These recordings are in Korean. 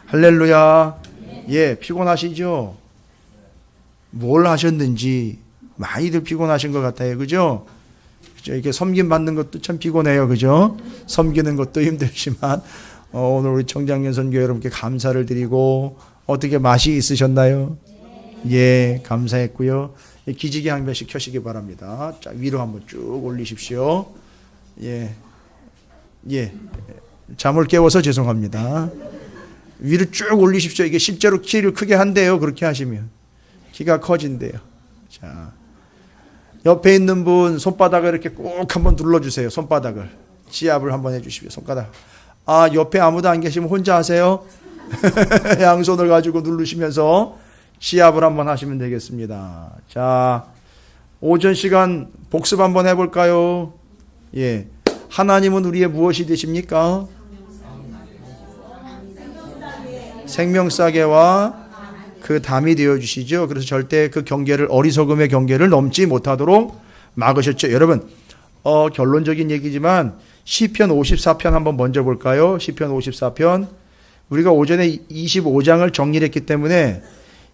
할렐루야. 예, 피곤하시죠? 뭘 하셨는지 많이들 피곤하신 것 같아요. 그죠? 이렇게 섬김 받는 것도 참 피곤해요. 그죠? 섬기는 것도 힘들지만 오늘 우리 청장년 선교 여러분께 감사를 드리고 어떻게 맛이 있으셨나요? 예, 감사했고요. 기지개 한 번씩 켜시기 바랍니다. 자, 위로 한번 쭉 올리십시오. 예, 예, 잠을 깨워서 죄송합니다. 위로 쭉 올리십시오. 이게 실제로 키를 크게 한대요. 그렇게 하시면 키가 커진대요. 자, 옆에 있는 분 손바닥을 이렇게 꼭 한번 눌러주세요. 손바닥을 지압을 한번 해주십시오. 손가락. 아, 옆에 아무도 안 계시면 혼자 하세요. 양손을 가지고 누르시면서 지압을 한번 하시면 되겠습니다. 자, 오전 시간 복습 한번 해볼까요? 예, 하나님은 우리의 무엇이 되십니까? 생명사계와 그 담이 되어주시죠. 그래서 절대 그 경계를, 어리석음의 경계를 넘지 못하도록 막으셨죠. 여러분, 결론적인 얘기지만 시편 54편 한번 먼저 볼까요? 시편 54편. 우리가 오전에 25장을 정리를 했기 때문에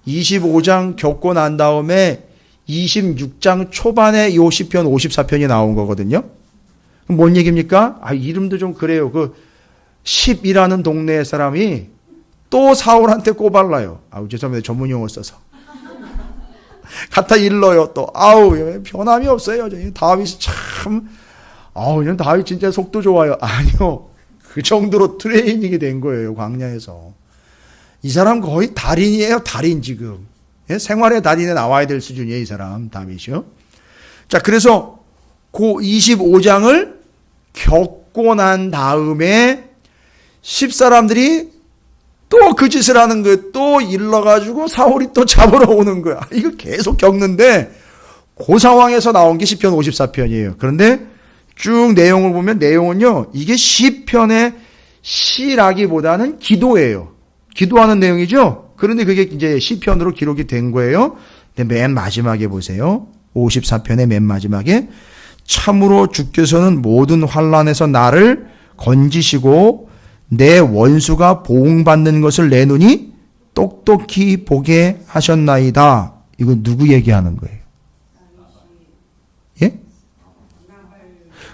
25장 겪고 난 다음에 26장 초반에 요 시편 54편이 나온 거거든요. 그럼 뭔 얘기입니까? 아, 이름도 좀 그래요. 그 10이라는 동네 사람이 또 사울한테 꼬발라요. 아우, 죄송합니다. 전문 용어 써서. 갖다 일러요, 또. 아우, 변함이 없어요. 다윗이 참, 아우, 다윗 진짜 속도 좋아요. 아니요. 그 정도로 트레이닝이 된 거예요, 광야에서. 이 사람 거의 달인이에요, 달인 지금. 예? 생활의 달인에 나와야 될 수준이에요, 이 사람, 다윗이요. 자, 그래서 그 25장을 겪고 난 다음에 10사람들이 또 그 짓을 하는 거예요. 또 일러가지고 사울이 또 잡으러 오는 거야. 이거 계속 겪는데 그 상황에서 나온 게 시편 54편이에요. 그런데 쭉 내용을 보면 내용은요, 이게 시편의 시라기보다는 기도예요. 기도하는 내용이죠. 그런데 그게 이제 시편으로 기록이 된 거예요. 근데 맨 마지막에 보세요. 54편의 맨 마지막에 참으로 주께서는 모든 환난에서 나를 건지시고 내 원수가 보응받는 것을 내 눈이 똑똑히 보게 하셨나이다. 이거 누구 얘기하는 거예요? 예?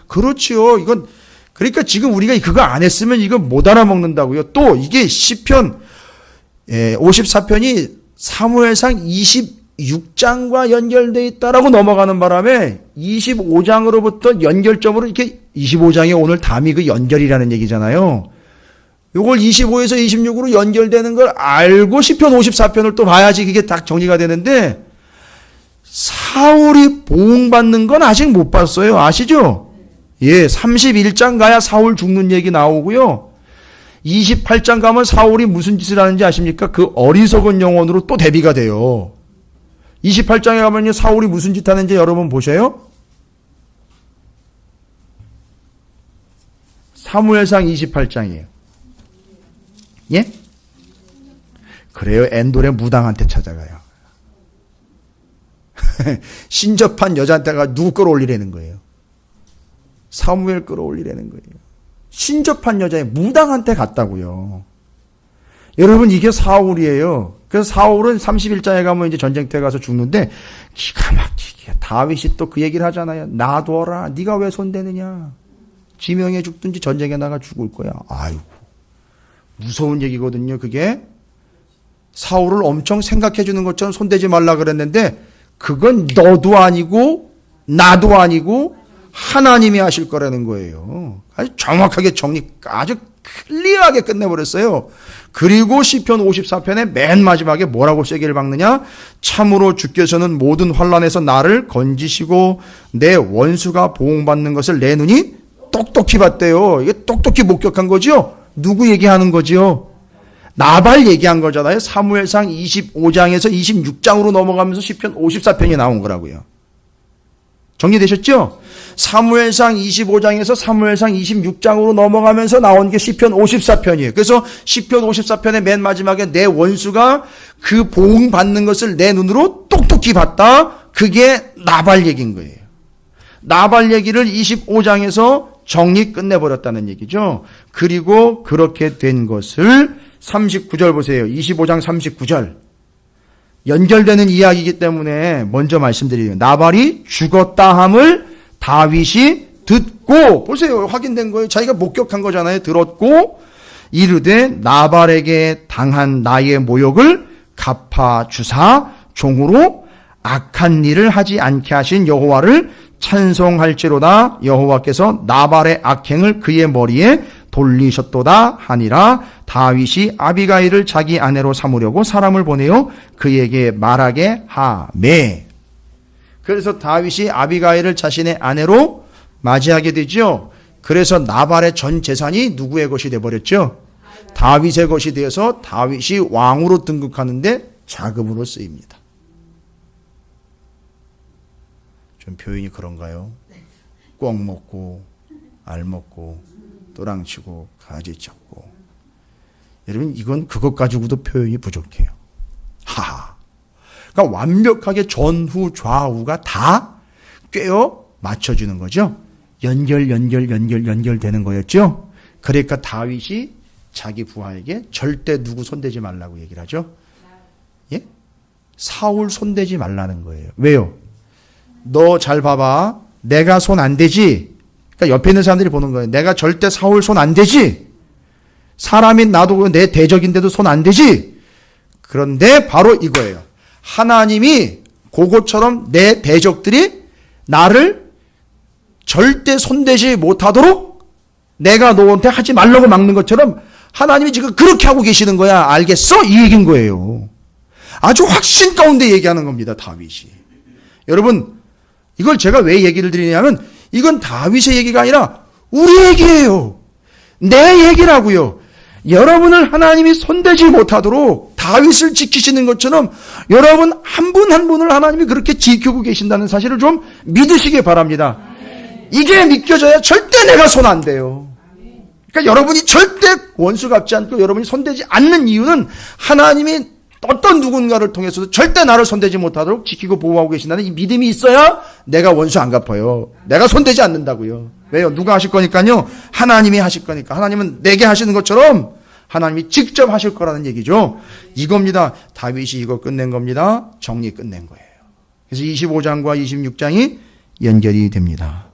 그렇죠. 이건, 그러니까 지금 우리가 그거 안 했으면 이거 못 알아먹는다고요. 또 이게 시편 54편이 사무엘상 26장과 연결되어 있다라고 넘어가는 바람에 25장으로부터 연결점으로 이렇게 25장에 오늘 담이 그 연결이라는 얘기잖아요. 이걸 25에서 26으로 연결되는 걸 알고 시편 54편을 또 봐야지 그게 딱 정리가 되는데, 사울이 보응받는 건 아직 못 봤어요. 아시죠? 예, 31장 가야 사울 죽는 얘기 나오고요. 28장 가면 사울이 무슨 짓을 하는지 아십니까? 그 어리석은 영혼으로 또 대비가 돼요. 28장에 가면요, 사울이 무슨 짓 하는지 여러분 보세요. 사무엘상 28장이에요. 예? 그래요. 엔돌의 무당한테 찾아가요. 신접한 여자한테가 누구 끌어올리라는 거예요? 사무엘 끌어올리라는 거예요. 신접한 여자의 무당한테 갔다고요. 여러분, 이게 사울이에요. 그래서 사울은 31장에 가면 이제 전쟁터에 가서 죽는데 기가 막히게 다윗이 또 그 얘기를 하잖아요. 놔둬라. 네가 왜 손대느냐. 지명에 죽든지 전쟁에 나가 죽을 거야. 아이고, 무서운 얘기거든요. 그게 사울을 엄청 생각해 주는 것처럼 손대지 말라 그랬는데 그건 너도 아니고 나도 아니고 하나님이 하실 거라는 거예요. 아주 정확하게 아주 클리어하게 끝내버렸어요. 그리고 시편 54편의 맨 마지막에 뭐라고 세게를 박느냐? 참으로 주께서는 모든 환난에서 나를 건지시고 내 원수가 보응받는 것을 내 눈이 똑똑히 봤대요. 이게 똑똑히 목격한 거죠? 누구 얘기하는 거죠? 나발 얘기한 거잖아요. 사무엘상 25장에서 26장으로 넘어가면서 시편 54편이 나온 거라고요. 정리되셨죠? 사무엘상 25장에서 사무엘상 26장으로 넘어가면서 나온 게 시편 54편이에요. 그래서 시편 54편의 맨 마지막에 내 원수가 그 보응받는 것을 내 눈으로 똑똑히 봤다. 그게 나발 얘기인 거예요. 나발 얘기를 25장에서 정리 끝내버렸다는 얘기죠. 그리고 그렇게 된 것을 39절 보세요. 25장 39절. 연결되는 이야기이기 때문에 먼저 말씀드려요. 나발이 죽었다 함을 다윗이 듣고, 보세요. 확인된 거예요. 자기가 목격한 거잖아요. 들었고 이르되 나발에게 당한 나의 모욕을 갚아주사 종으로 악한 일을 하지 않게 하신 여호와를 찬송할지로다. 여호와께서 나발의 악행을 그의 머리에 돌리셨도다 하니라. 다윗이 아비가일을 자기 아내로 삼으려고 사람을 보내어 그에게 말하게 하매. 그래서 다윗이 아비가일을 자신의 아내로 맞이하게 되죠. 그래서 나발의 전 재산이 누구의 것이 되어버렸죠? 다윗의 것이 되어서 다윗이 왕으로 등극하는데 자금으로 쓰입니다. 좀 표현이 그런가요? 꿩 먹고 알 먹고 또랑치고 가지 쳤고. 여러분 이건 그것 가지고도 표현이 부족해요. 하하. 그러니까 완벽하게 전후 좌우가 다 꿰어 맞춰주는 거죠. 연결되는 거였죠. 그러니까 다윗이 자기 부하에게 절대 누구 손대지 말라고 얘기를 하죠. 예? 사울 손대지 말라는 거예요. 왜요? 너 잘 봐봐. 내가 손 안 대지. 그러니까 옆에 있는 사람들이 보는 거예요. 내가 절대 사울 손 안 대지. 사람인 나도 내 대적인데도 손 안 대지. 그런데 바로 이거예요. 하나님이 그것처럼 내 대적들이 나를 절대 손대지 못하도록 내가 너한테 하지 말라고 막는 것처럼 하나님이 지금 그렇게 하고 계시는 거야. 알겠어? 이 얘기인 거예요. 아주 확신 가운데 얘기하는 겁니다. 다윗이. 여러분 이걸 제가 왜 얘기를 드리냐면 이건 다윗의 얘기가 아니라 우리 얘기예요. 내 얘기라고요. 여러분을 하나님이 손대지 못하도록 다윗을 지키시는 것처럼 여러분 한 분 한 분을 하나님이 그렇게 지키고 계신다는 사실을 좀 믿으시기 바랍니다. 이게 믿겨져야 절대 내가 손 안 대요. 그러니까 여러분이 절대 원수 갚지 않고 여러분이 손대지 않는 이유는 하나님이 어떤 누군가를 통해서도 절대 나를 손대지 못하도록 지키고 보호하고 계신다는 이 믿음이 있어야 내가 원수 안 갚아요. 내가 손대지 않는다고요. 왜요? 누가 하실 거니까요? 하나님이 하실 거니까. 하나님은 내게 하시는 것처럼 하나님이 직접 하실 거라는 얘기죠. 이겁니다. 다윗이 이거 끝낸 겁니다. 정리 끝낸 거예요. 그래서 25장과 26장이 연결이 됩니다.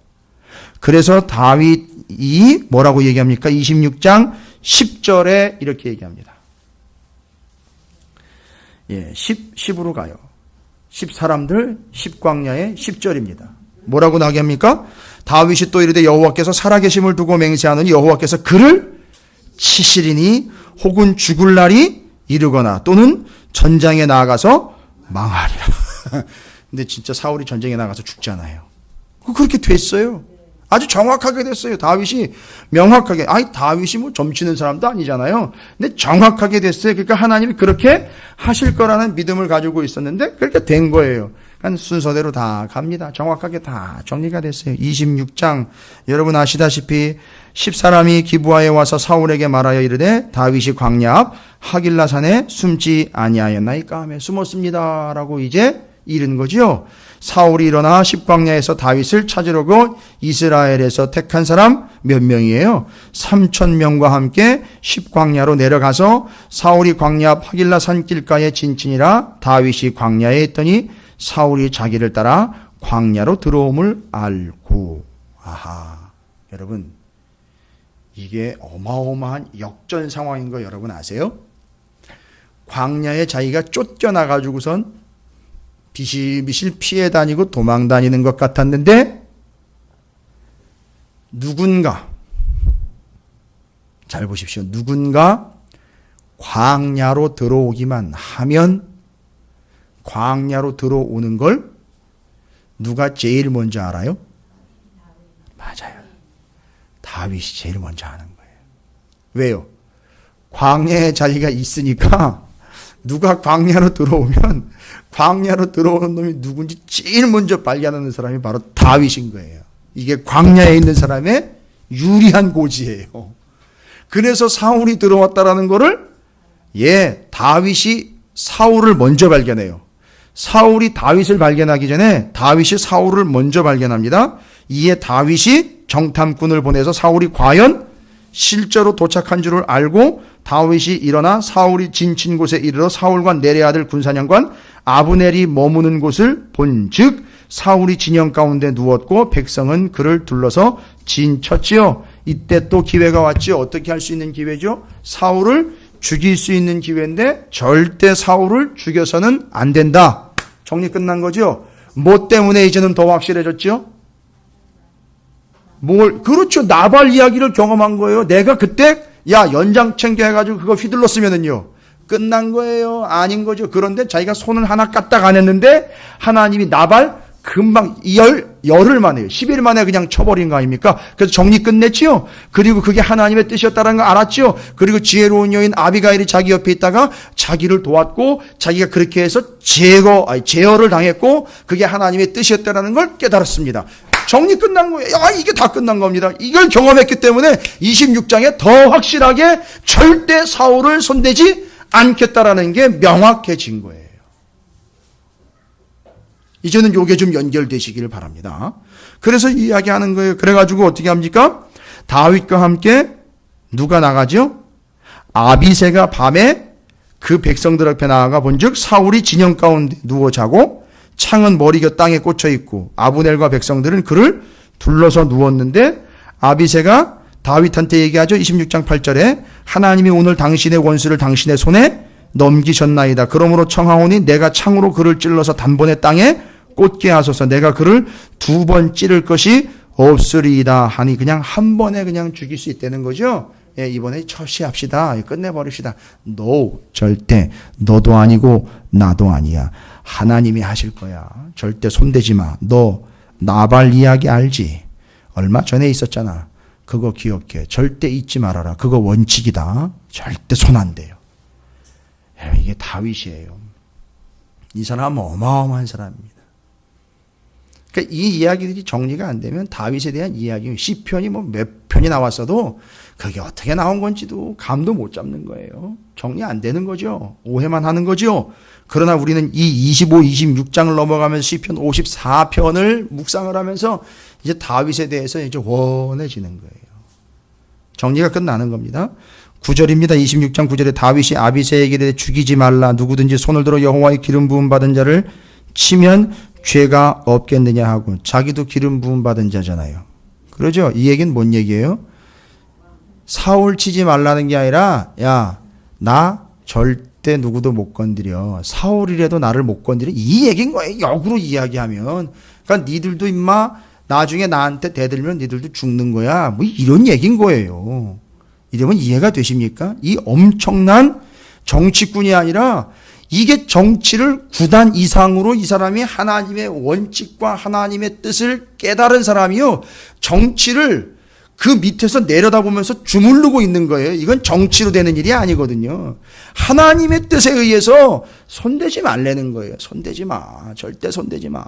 그래서 다윗이 뭐라고 얘기합니까? 26장 10절에 이렇게 얘기합니다. 10으로 가요. 10사람들 10광야의 10절입니다. 뭐라고 나게 합니까? 다윗이 또 이르되 여호와께서 살아계심을 두고 맹세하느니 여호와께서 그를 치시리니 혹은 죽을 날이 이르거나 또는 전장에 나아가서 망하리라. 근데 진짜 사울이 전쟁에 나가서 죽잖아요. 그렇게 됐어요. 아주 정확하게 됐어요. 다윗이 명확하게. 다윗이 뭐 점치는 사람도 아니잖아요. 근데 정확하게 됐어요. 그러니까 하나님이 그렇게 하실 거라는 믿음을 가지고 있었는데 그렇게 된 거예요. 그러니까 순서대로 다 갑니다. 정확하게 다 정리가 됐어요. 26장 여러분 아시다시피 10사람이 기브아에 와서 사울에게 말하여 이르되 다윗이 광야 앞 하길라산에 숨지 아니하였나이까 하며 숨었습니다라고 이제 이른 거죠. 사울이 일어나 십광야에서 다윗을 찾으려고 이스라엘에서 택한 사람 몇 명이에요? 3,000명과 함께 십광야로 내려가서 사울이 광야 앞 하길라 산길가에 진친이라 다윗이 광야에 있더니 사울이 자기를 따라 광야로 들어옴을 알고. 아하, 여러분 이게 어마어마한 역전 상황인 거 여러분 아세요? 광야에 자기가 쫓겨나가지고선 비실비실 피해 다니고 도망 다니는 것 같았는데 누군가, 잘 보십시오. 누군가 광야로 들어오기만 하면 광야로 들어오는 걸 누가 제일 먼저 알아요? 맞아요. 다윗이 제일 먼저 아는 거예요. 왜요? 광야에 자기가 있으니까 누가 광야로 들어오면 광야로 들어오는 놈이 누군지 제일 먼저 발견하는 사람이 바로 다윗인 거예요. 이게 광야에 있는 사람의 유리한 고지예요. 그래서 사울이 들어왔다라는 거를 다윗이 사울을 먼저 발견해요. 사울이 다윗을 발견하기 전에 다윗이 사울을 먼저 발견합니다. 이에 다윗이 정탐꾼을 보내서 사울이 과연 실제로 도착한 줄을 알고 다윗이 일어나 사울이 진친 곳에 이르러 사울과 넬의 아들 군사령관 아브넬이 머무는 곳을 본즉 사울이 진영 가운데 누웠고 백성은 그를 둘러서 진쳤지요. 이때 또 기회가 왔죠. 어떻게 할 수 있는 기회죠? 사울을 죽일 수 있는 기회인데 절대 사울을 죽여서는 안 된다. 정리 끝난 거죠? 뭐 때문에 이제는 더 확실해졌죠? 그렇죠. 나발 이야기를 경험한 거예요. 내가 그때 연장 챙겨해가지고 그거 휘둘렀으면은요 끝난 거예요. 아닌 거죠. 그런데 자기가 손을 하나 까딱 안 했는데 하나님이 나발 금방 열흘 만에요. 10일 만에 그냥 쳐버린 거 아닙니까? 그래서 정리 끝냈지요. 그리고 그게 하나님의 뜻이었다는 거 알았죠. 그리고 지혜로운 여인 아비가일이 자기 옆에 있다가 자기를 도왔고 자기가 그렇게 해서 제어를 당했고 그게 하나님의 뜻이었다는 걸 깨달았습니다. 정리 끝난 거예요. 이게 다 끝난 겁니다. 이걸 경험했기 때문에 26장에 더 확실하게 절대 사울을 손대지 않겠다라는 게 명확해진 거예요. 이제는 요게 좀 연결되시기를 바랍니다. 그래서 이야기하는 거예요. 그래가지고 어떻게 합니까? 다윗과 함께 누가 나가죠? 아비새가 밤에 그 백성들 앞에 나아가 본즉 사울이 진영 가운데 누워 자고 창은 머리가 땅에 꽂혀 있고 아브넬과 백성들은 그를 둘러서 누웠는데 아비새가 다윗한테 얘기하죠. 26장 8절에 하나님이 오늘 당신의 원수를 당신의 손에 넘기셨나이다. 그러므로 청하오니 내가 창으로 그를 찔러서 단번에 땅에 꽂게 하소서. 내가 그를 2번 찌를 것이 없으리이다 하니 그냥 한 번에 그냥 죽일 수 있다는 거죠. 이번에 처시합시다. 끝내버립시다. No, 절대 너도 아니고 나도 아니야. 하나님이 하실 거야. 절대 손대지 마. 너 나발 이야기 알지? 얼마 전에 있었잖아. 그거 기억해. 절대 잊지 말아라. 그거 원칙이다. 절대 손 안 대요. 이게 다윗이에요. 이 사람은 어마어마한 사람입니다. 그러니까 이 이야기들이 정리가 안 되면 다윗에 대한 이야기, 시편이 몇 편이 나왔어도 그게 어떻게 나온 건지도 감도 못 잡는 거예요. 정리 안 되는 거죠. 오해만 하는 거죠. 그러나 우리는 이 25, 26장을 넘어가면서 시편 54편을 묵상을 하면서 이제 다윗에 대해서 이제 원해지는 거예요. 정리가 끝나는 겁니다. 9절입니다. 26장 9절에 다윗이 아비새에게 이르되 죽이지 말라. 누구든지 손을 들어 여호와의 기름 부음 받은 자를 치면 죄가 없겠느냐 하고 자기도 기름 부음 받은 자잖아요. 그러죠? 이 얘기는 뭔 얘기예요? 사울 치지 말라는 게 아니라 나 절대 누구도 못 건드려. 사울이라도 나를 못 건드려. 이 얘기인 거예요. 역으로 이야기하면. 그러니까 니들도 임마 나중에 나한테 대들면 니들도 죽는 거야. 이런 얘기인 거예요. 이러면 이해가 되십니까? 이 엄청난 정치꾼이 아니라 이게 정치를 9단 이상으로 이 사람이 하나님의 원칙과 하나님의 뜻을 깨달은 사람이요. 정치를 그 밑에서 내려다보면서 주물르고 있는 거예요. 이건 정치로 되는 일이 아니거든요. 하나님의 뜻에 의해서 손대지 말라는 거예요. 손대지 마. 절대 손대지 마.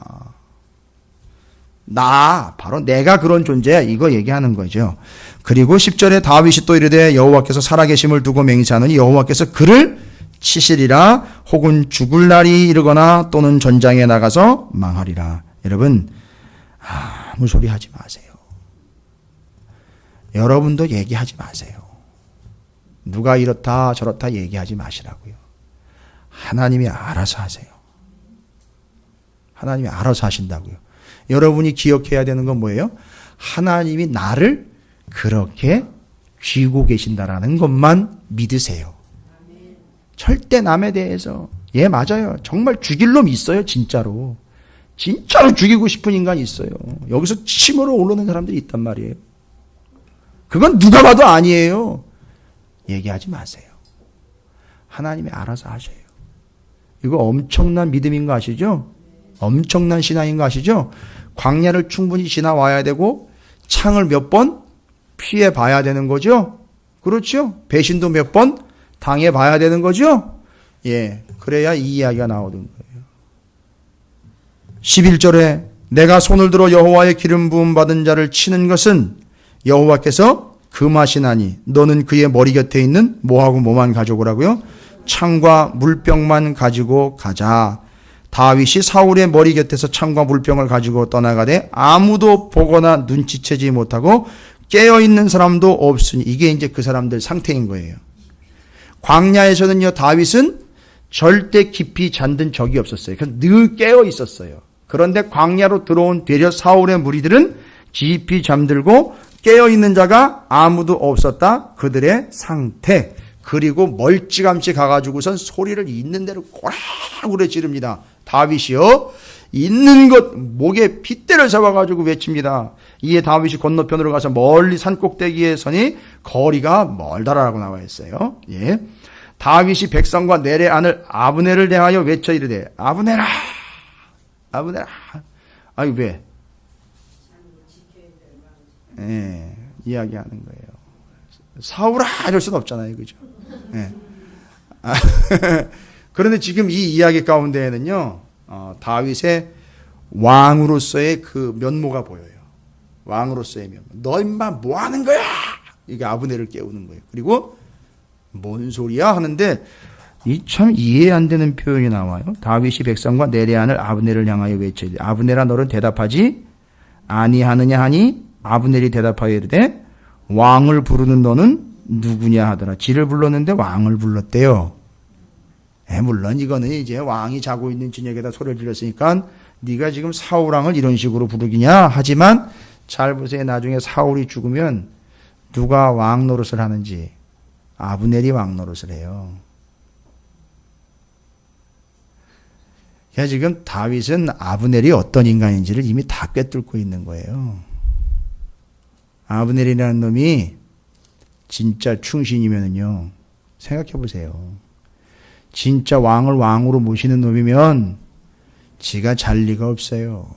바로 내가 그런 존재야. 이거 얘기하는 거죠. 그리고 10절에 다윗이 또 이르되 여호와께서 살아계심을 두고 맹세하느니 여호와께서 그를 치시리라. 혹은 죽을 날이 이르거나 또는 전장에 나가서 망하리라. 여러분 아무 소리 하지 마세요. 여러분도 얘기하지 마세요. 누가 이렇다 저렇다 얘기하지 마시라고요. 하나님이 알아서 하세요. 하나님이 알아서 하신다고요. 여러분이 기억해야 되는 건 뭐예요? 하나님이 나를 그렇게 쥐고 계신다라는 것만 믿으세요. 절대 남에 대해서 맞아요. 정말 죽일 놈 있어요. 진짜로 죽이고 싶은 인간이 있어요. 여기서 침으로 오르는 사람들이 있단 말이에요. 그건 누가 봐도 아니에요. 얘기하지 마세요. 하나님이 알아서 하셔요. 이거 엄청난 믿음인 거 아시죠? 엄청난 신앙인 거 아시죠? 광야를 충분히 지나와야 되고 창을 몇 번 피해 봐야 되는 거죠? 그렇죠? 배신도 몇 번 당해 봐야 되는 거죠? 그래야 이 이야기가 나오는 거예요. 11절에 내가 손을 들어 여호와의 기름 부음 받은 자를 치는 것은 여호와께서 금하시나니 너는 그의 머리 곁에 있는 뭐하고 뭐만 가져오라고요? 창과 물병만 가지고 가자. 다윗이 사울의 머리 곁에서 창과 물병을 가지고 떠나가되 아무도 보거나 눈치채지 못하고 깨어있는 사람도 없으니, 이게 이제 그 사람들 상태인 거예요. 광야에서는요, 다윗은 절대 깊이 잠든 적이 없었어요. 그래서 늘 깨어 있었어요. 그런데 광야로 들어온 되려 사울의 무리들은 깊이 잠들고 깨어있는 자가 아무도 없었다. 그들의 상태. 그리고 멀찌감치 가가지고선 소리를 있는 대로 고라고라 지릅니다. 다윗이요, 있는 것 목에 핏대를 잡아가지고 외칩니다. 이에 다윗이 건너편으로 가서 멀리 산꼭대기에 서니 거리가 멀다라고 나와 있어요. 예. 다윗이 백성과 내래 안을 아브넬을 대하여 외쳐 이르되 아브넬아, 아브넬아. 아니 왜? 예, 이야기하는 거예요. 사울아 이럴 수는 없잖아요, 그죠? 예. 그런데 지금 이 이야기 가운데에는요, 다윗의 왕으로서의 그 면모가 보여요. 왕으로서의 면모. 너 임마 뭐 하는 거야? 이게 아브넬을 깨우는 거예요. 그리고 뭔 소리야 하는데 이 참 이해 안 되는 표현이 나와요. 다윗이 백성과 내레안을 아브넬을 향하여 외치되 아브넬아 너는 대답하지 아니하느냐 하니 아브넬이 대답하여 이르되 왕을 부르는 너는 누구냐 하더라. 지를 불렀는데 왕을 불렀대요. 물론 이거는 이제 왕이 자고 있는 진영에다 소리를 질렀으니까 네가 지금 사울왕을 이런 식으로 부르기냐 하지만 잘 보세요. 나중에 사울이 죽으면 누가 왕 노릇을 하는지 아브넬이 왕 노릇을 해요. 그러니까 지금 다윗은 아브넬이 어떤 인간인지를 이미 다 꿰뚫고 있는 거예요. 아브넬이라는 놈이 진짜 충신이면은요, 생각해 보세요. 진짜 왕을 왕으로 모시는 놈이면 지가 잘 리가 없어요.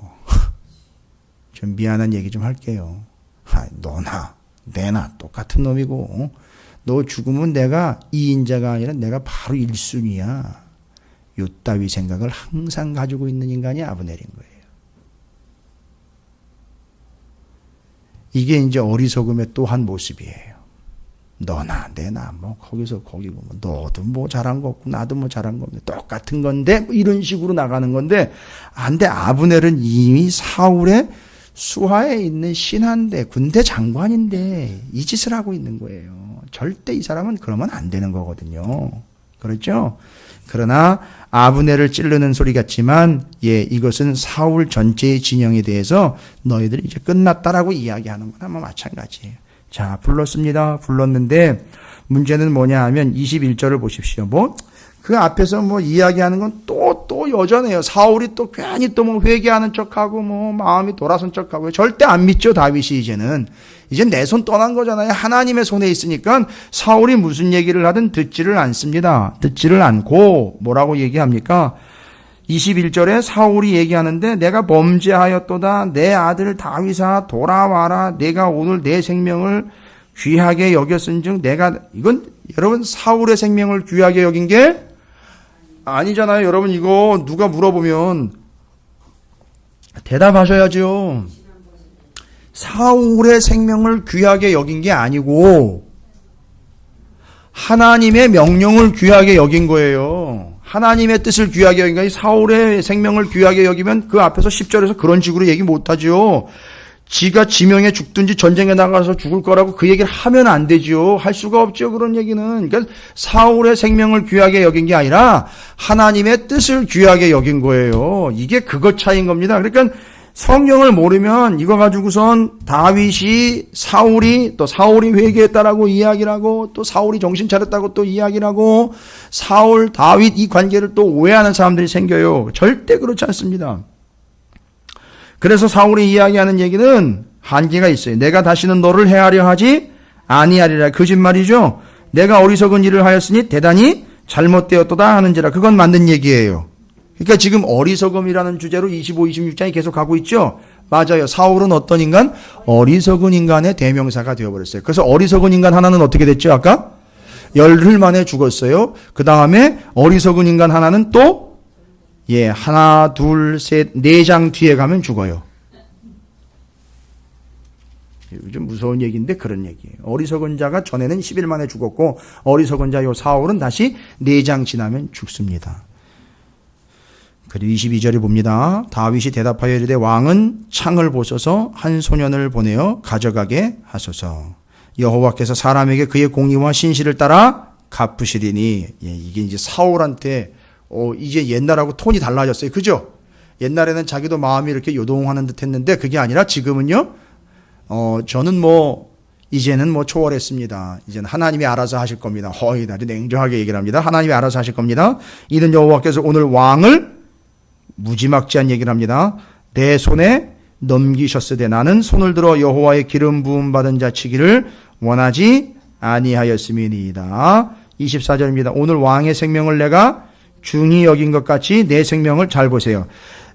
좀 미안한 얘기 좀 할게요. 너나 내나 똑같은 놈이고 너 죽으면 내가 2인자가 아니라 내가 바로 1순위야. 요따위 생각을 항상 가지고 있는 인간이 아브넬인 거예요. 이게 이제 어리석음의 또 한 모습이에요. 너나 내나 뭐 거기서 거기고 뭐 너도 뭐 잘한 거 없고 나도 뭐 잘한 거 없네. 똑같은 건데 뭐 이런 식으로 나가는 건데 안 돼. 아브넬은 이미 사울의 수하에 있는 신하인데 군대 장관인데 이 짓을 하고 있는 거예요. 절대 이 사람은 그러면 안 되는 거거든요. 그렇죠? 그러나 아브넬을 찌르는 소리 같지만 이것은 사울 전체의 진영에 대해서 너희들이 이제 끝났다라고 이야기하는 거나 뭐 마찬가지예요. 자, 불렀습니다. 불렀는데 문제는 뭐냐 하면 21절을 보십시오. 그 앞에서 이야기하는 건 또 여전해요. 사울이 또 괜히 또 회개하는 척하고 마음이 돌아선 척하고 절대 안 믿죠. 다윗이 이제 내 손 떠난 거잖아요. 하나님의 손에 있으니까 사울이 무슨 얘기를 하든 듣지를 않습니다. 듣지를 않고 뭐라고 얘기합니까? 21절에 사울이 얘기하는데 내가 범죄하였도다. 내 아들 다윗아 돌아와라. 내가 오늘 내 생명을 귀하게 여겼은즉 이건 여러분 사울의 생명을 귀하게 여긴 게 아니잖아요. 여러분 이거 누가 물어보면 대답하셔야죠. 사울의 생명을 귀하게 여긴 게 아니고 하나님의 명령을 귀하게 여긴 거예요. 하나님의 뜻을 귀하게 여긴 거예요. 사울의 생명을 귀하게 여기면 그 앞에서 10절에서 그런 식으로 얘기 못하죠. 지가 지명에 죽든지 전쟁에 나가서 죽을 거라고 그 얘기를 하면 안 되죠. 할 수가 없죠. 그런 얘기는. 그러니까 사울의 생명을 귀하게 여긴 게 아니라 하나님의 뜻을 귀하게 여긴 거예요. 이게 그것 차이인 겁니다. 그러니까 성경을 모르면 이거 가지고선 사울이 회개했다라고 이야기를 하고 또 사울이 정신 차렸다고 또 이야기를 하고 사울, 다윗 이 관계를 또 오해하는 사람들이 생겨요. 절대 그렇지 않습니다. 그래서 사울이 이야기하는 얘기는 한계가 있어요. 내가 다시는 너를 해하려 하지 아니하리라. 거짓말이죠. 내가 어리석은 일을 하였으니 대단히 잘못되었도다 하는지라. 그건 맞는 얘기예요. 그러니까 지금 어리석음이라는 주제로 25, 26장이 계속 가고 있죠. 맞아요. 사울은 어떤 인간? 어리석은 인간의 대명사가 되어버렸어요. 그래서 어리석은 인간 하나는 어떻게 됐죠? 아까? 열흘 만에 죽었어요. 그 다음에 어리석은 인간 하나는 또 하나, 둘, 셋, 4장 뒤에 가면 죽어요. 좀 무서운 얘기인데 그런 얘기예요. 어리석은 자가 전에는 10일 만에 죽었고 어리석은 자 요 사울은 다시 4장 지나면 죽습니다. 그리고 22절에 봅니다. 다윗이 대답하여 이르되 왕은 창을 보소서 한 소년을 보내어 가져가게 하소서. 여호와께서 사람에게 그의 공의와 신실을 따라 갚으시리니. 이게 이제 사울한테 이제 옛날하고 톤이 달라졌어요. 그죠? 옛날에는 자기도 마음이 이렇게 요동하는 듯 했는데 그게 아니라 지금은요. 저는 이제는 초월했습니다. 이제는 하나님이 알아서 하실 겁니다. 아주 냉정하게 얘기를 합니다. 하나님이 알아서 하실 겁니다. 이는 여호와께서 오늘 왕을 무지막지한 얘기를 합니다. 내 손에 넘기셨으되 나는 손을 들어 여호와의 기름 부음 받은 자 치기를 원하지 아니하였음이니이다. 24절입니다. 오늘 왕의 생명을 내가 중히 여긴 것 같이 내 생명을 잘 보세요.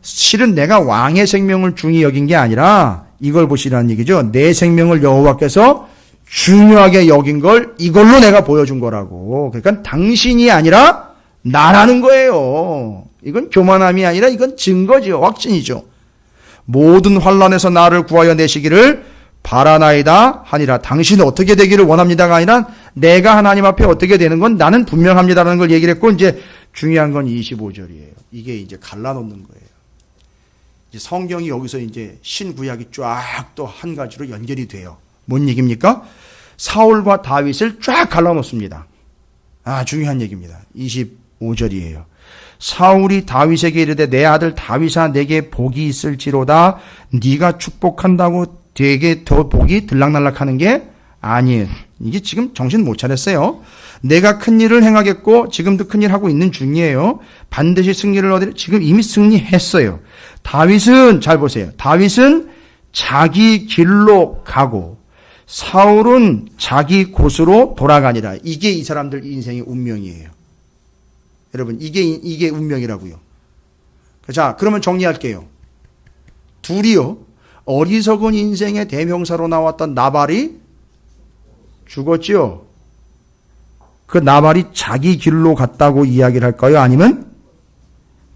실은 내가 왕의 생명을 중히 여긴 게 아니라 이걸 보시라는 얘기죠. 내 생명을 여호와께서 중요하게 여긴 걸 이걸로 내가 보여준 거라고. 그러니까 당신이 아니라 나라는 거예요. 이건 교만함이 아니라 이건 증거죠. 확신이죠. 모든 환난에서 나를 구하여 내시기를 바라나이다 하니라. 당신은 어떻게 되기를 원합니다가 아니라 내가 하나님 앞에 어떻게 되는 건 나는 분명합니다라는 걸 얘기를 했고, 이제 중요한 건 25절이에요. 이게 이제 갈라놓는 거예요. 이제 성경이 여기서 이제 신구약이 쫙 또 한 가지로 연결이 돼요. 뭔 얘기입니까? 사울과 다윗을 쫙 갈라놓습니다. 중요한 얘기입니다. 25절이에요. 사울이 다윗에게 이르되 내 아들 다윗아 내게 복이 있을지로다. 네가 축복한다고 되게 더 복이 들락날락하는 게 아니에요. 이게 지금 정신 못 차렸어요. 내가 큰 일을 행하겠고 지금도 큰 일 하고 있는 중이에요. 반드시 승리를 얻으려. 지금 이미 승리했어요. 다윗은 잘 보세요. 다윗은 자기 길로 가고 사울은 자기 곳으로 돌아가니라. 이게 이 사람들 인생의 운명이에요. 여러분, 이게 운명이라고요. 자, 그러면 정리할게요. 둘이요, 어리석은 인생의 대명사로 나왔던 나발이 죽었지요. 그 나발이 자기 길로 갔다고 이야기를 할까요? 아니면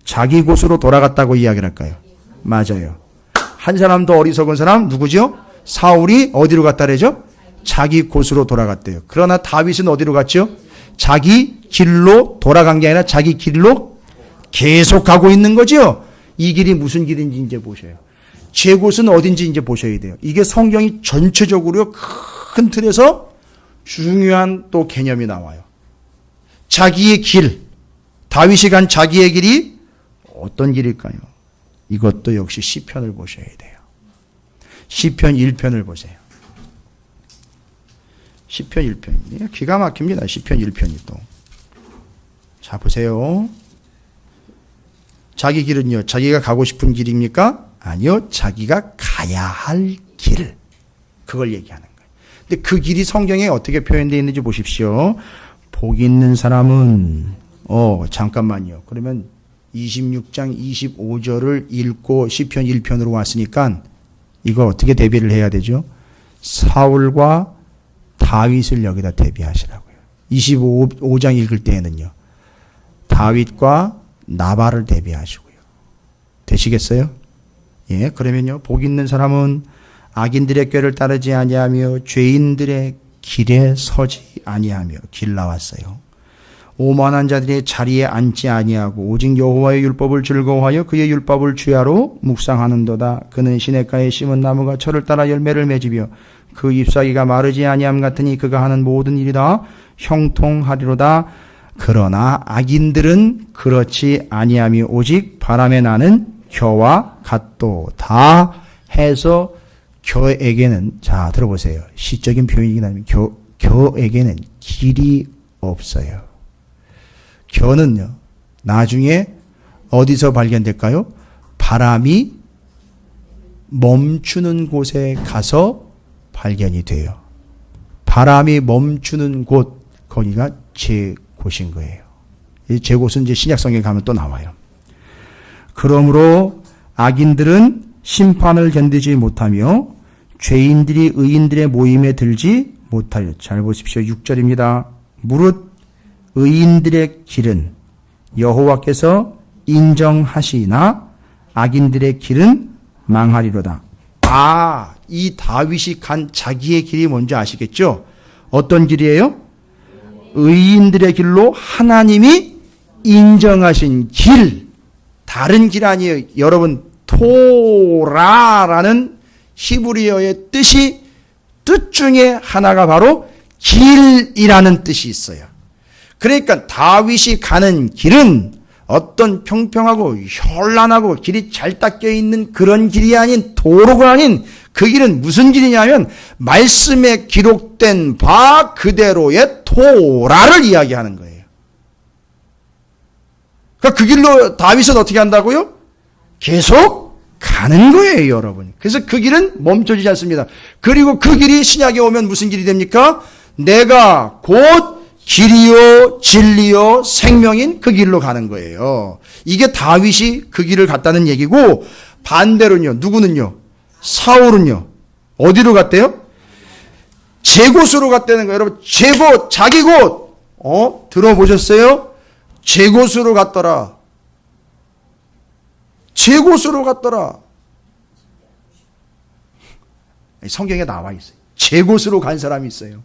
자기 곳으로 돌아갔다고 이야기를 할까요? 맞아요. 한 사람 더 어리석은 사람 누구죠? 사울이 어디로 갔다래죠? 자기 곳으로 돌아갔대요. 그러나 다윗은 어디로 갔죠? 자기 길로 돌아간 게 아니라 자기 길로 계속 가고 있는 거죠. 이 길이 무슨 길인지 이제 보셔요. 제 곳은 어딘지 이제 보셔야 돼요. 이게 성경이 전체적으로 큰 틀에서 중요한 또 개념이 나와요. 자기의 길, 다윗이 간 자기의 길이 어떤 길일까요? 이것도 역시 시편을 보셔야 돼요. 시편 1편을 보세요. 시편 1편. 기가 막힙니다. 시편 1편이 또. 자, 보세요. 자기 길은요, 자기가 가고 싶은 길입니까? 아니요, 자기가 가야 할 길. 그걸 얘기하는 거예요. 근데 그 길이 성경에 어떻게 표현되어 있는지 보십시오. 복 있는 사람은, 잠깐만요. 그러면 26장 25절을 읽고 시편 1편으로 왔으니까 이거 어떻게 대비를 해야 되죠? 사울과 다윗을 여기다 대비하시라고요. 25장 읽을 때에는요, 다윗과 나발을 대비하시고요. 되시겠어요? 예, 그러면요, 복 있는 사람은 악인들의 꾀를 따르지 아니하며 죄인들의 길에 서지 아니하며. 길 나왔어요. 오만한 자들의 자리에 앉지 아니하고 오직 여호와의 율법을 즐거워하여 그의 율법을 주야로 묵상하는도다. 그는 시냇가에 심은 나무가 철을 따라 열매를 맺으며 그 잎사귀가 마르지 아니함 같으니 그가 하는 모든 일이 다 형통하리로다. 그러나 악인들은 그렇지 아니하며 오직 바람에 나는 겨와 같도다 해서 겨에게는, 자, 들어보세요. 시적인 표현이긴 하지만 겨에게는 길이 없어요. 겨는요, 나중에 어디서 발견될까요? 바람이 멈추는 곳에 가서 발견이 돼요. 바람이 멈추는 곳, 거기가 제 곳인 거예요. 제 곳은 이제 신약성경에 가면 또 나와요. 그러므로 악인들은 심판을 견디지 못하며 죄인들이 의인들의 모임에 들지 못하여. 잘 보십시오. 6절입니다. 무릇 의인들의 길은 여호와께서 인정하시나 악인들의 길은 망하리로다. 이 다윗이 간 자기의 길이 뭔지 아시겠죠? 어떤 길이에요? 의인들의 길로 하나님이 인정하신 길. 다른 길 아니에요. 여러분, 토라라는 히브리어의 뜻 중에 하나가 바로 길이라는 뜻이 있어요. 그러니까 다윗이 가는 길은 어떤 평평하고 현란하고 길이 잘 닦여 있는 그런 길이 아닌, 도로가 아닌, 그 길은 무슨 길이냐면 말씀에 기록된 바 그대로의 토라를 이야기하는 거예요. 그러니까 그 길로 다윗은 어떻게 한다고요? 계속 가는 거예요, 여러분. 그래서 그 길은 멈춰지지 않습니다. 그리고 그 길이 신약에 오면 무슨 길이 됩니까? 내가 곧 길이요 진리요 생명인 그 길로 가는 거예요. 이게 다윗이 그 길을 갔다는 얘기고, 반대로는요, 누구는요? 사울은요, 어디로 갔대요? 제 곳으로 갔다는 거예요. 여러분, 제 곳, 자기 곳, 들어보셨어요? 제 곳으로 갔더라. 제 곳으로 갔더라. 성경에 나와 있어요. 제 곳으로 간 사람이 있어요.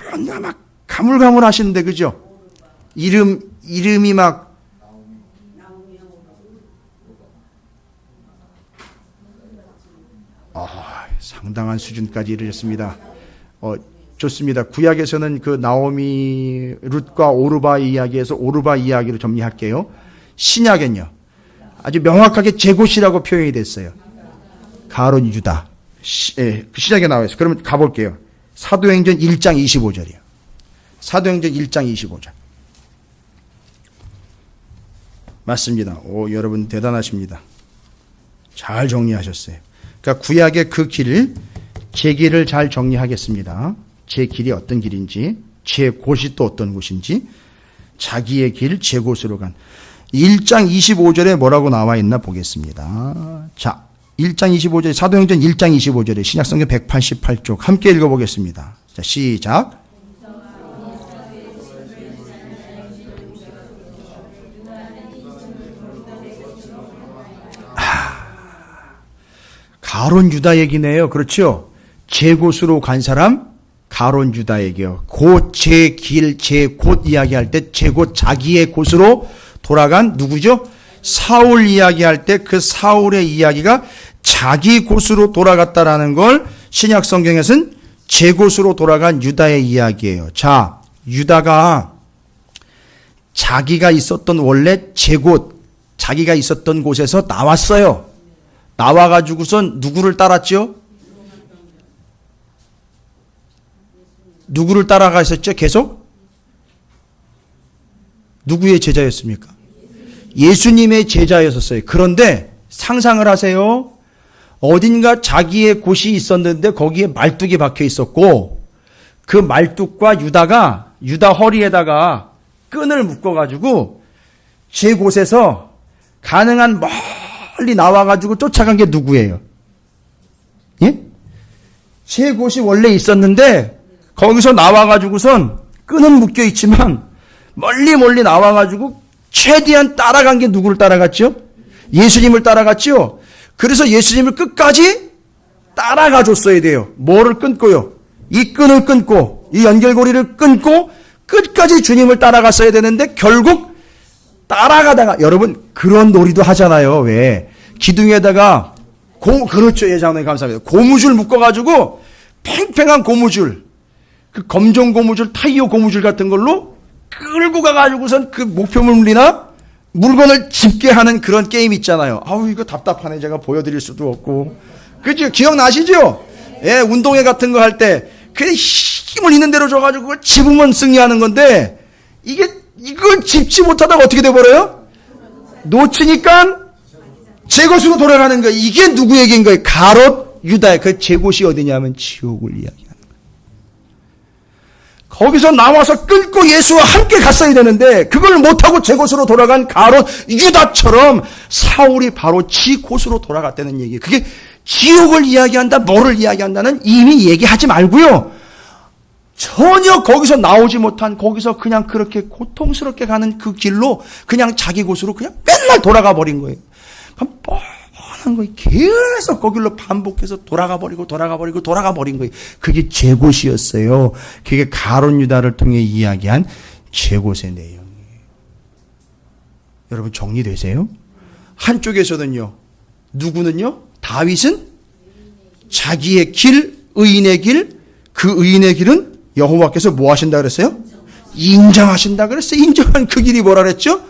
뭔가 막 가물가물 하시는데, 그죠? 이름이 막, 상당한 수준까지 이르셨습니다. 좋습니다. 구약에서는 그 나오미, 룻과 오르바 이야기에서 오르바 이야기로 정리할게요. 신약은요, 아주 명확하게 제 곳이라고 표현이 됐어요. 가론 유다. 신약에 나와 있어요. 그러면 가볼게요. 사도행전 1장 25절이에요. 사도행전 1장 25절. 맞습니다. 여러분 대단하십니다. 잘 정리하셨어요. 그러니까 구약의 그 길을, 제 길을 잘 정리하겠습니다. 제 길이 어떤 길인지, 제 곳이 또 어떤 곳인지, 자기의 길, 제 곳으로 간. 1장 25절에 뭐라고 나와 있나 보겠습니다. 자, 1장 25절, 사도행전 1장 25절에 신약성경 188쪽 함께 읽어보겠습니다. 자, 시작. 가론 유다 얘기네요. 그렇죠? 제 곳으로 간 사람, 가론 유다 얘기요. 곧 제 길, 제 곳 이야기할 때 제 곳, 자기의 곳으로 돌아간 누구죠? 사울 이야기할 때 그 사울의 이야기가 자기 곳으로 돌아갔다라는 걸 신약 성경에서는 제 곳으로 돌아간 유다의 이야기예요. 자, 유다가 자기가 있었던 원래 제 곳, 자기가 있었던 곳에서 나왔어요. 나와가지고선 누구를 따랐죠? 누구를 따라가셨죠? 계속? 누구의 제자였습니까? 예수님의 제자였었어요. 그런데 상상을 하세요. 어딘가 자기의 곳이 있었는데 거기에 말뚝이 박혀 있었고, 그 말뚝과 유다가 유다 허리에다가 끈을 묶어가지고 제 곳에서 가능한 멀리 나와가지고 쫓아간 게 누구예요? 예? 제 곳이 원래 있었는데 거기서 나와가지고선 끈은 묶여 있지만 멀리 나와가지고 최대한 따라간 게 누구를 따라갔죠? 예수님을 따라갔죠? 그래서 예수님을 끝까지 따라가 줬어야 돼요. 뭐를 끊고요? 이 끈을 끊고, 이 연결고리를 끊고 끝까지 주님을 따라갔어야 되는데 결국 따라가다가, 여러분 그런 놀이도 하잖아요. 왜? 기둥에다가 그렇죠. 예, 장로님 감사합니다. 고무줄 묶어가지고 팽팽한 고무줄, 그 검정 고무줄, 타이어 고무줄 같은 걸로 끌고 가가지고선 그 목표물이나 물건을 집게 하는 그런 게임 있잖아요. 아우, 이거 답답하네. 제가 보여드릴 수도 없고. 그죠? 기억나시죠? 예, 운동회 같은 거 할 때, 그냥 힘을 있는 대로 줘가지고 그걸 집으면 승리하는 건데, 이걸 집지 못하다가 어떻게 돼버려요? 놓치니까 제 곳으로 돌아가는 거예요. 이게 누구 얘기인 거예요? 가롯 유다의 그 제 곳이 어디냐면 지옥을 이야기하는 거예요. 거기서 나와서 끊고 예수와 함께 갔어야 되는데 그걸 못하고 제 곳으로 돌아간 가롯 유다처럼 사울이 바로 지 곳으로 돌아갔다는 얘기예요. 그게 지옥을 이야기한다, 뭐를 이야기한다는 이미 얘기하지 말고요. 전혀 거기서 나오지 못한, 거기서 그냥 그렇게 고통스럽게 가는 그 길로 그냥 자기 곳으로 그냥 맨날 돌아가 버린 거예요. 희한한 거예요. 계속 거길로 반복해서 돌아가 버린 거예요. 그게 제 곳이었어요. 그게 가룟 유다를 통해 이야기한 제 곳의 내용이에요. 여러분 정리되세요? 한쪽에서는요. 누구는요? 다윗은 자기의 길, 의인의 길, 그 의인의 길은 여호와께서 뭐 하신다 그랬어요? 인정하신다 그랬어요. 인정한 그 길이 뭐라 그랬죠?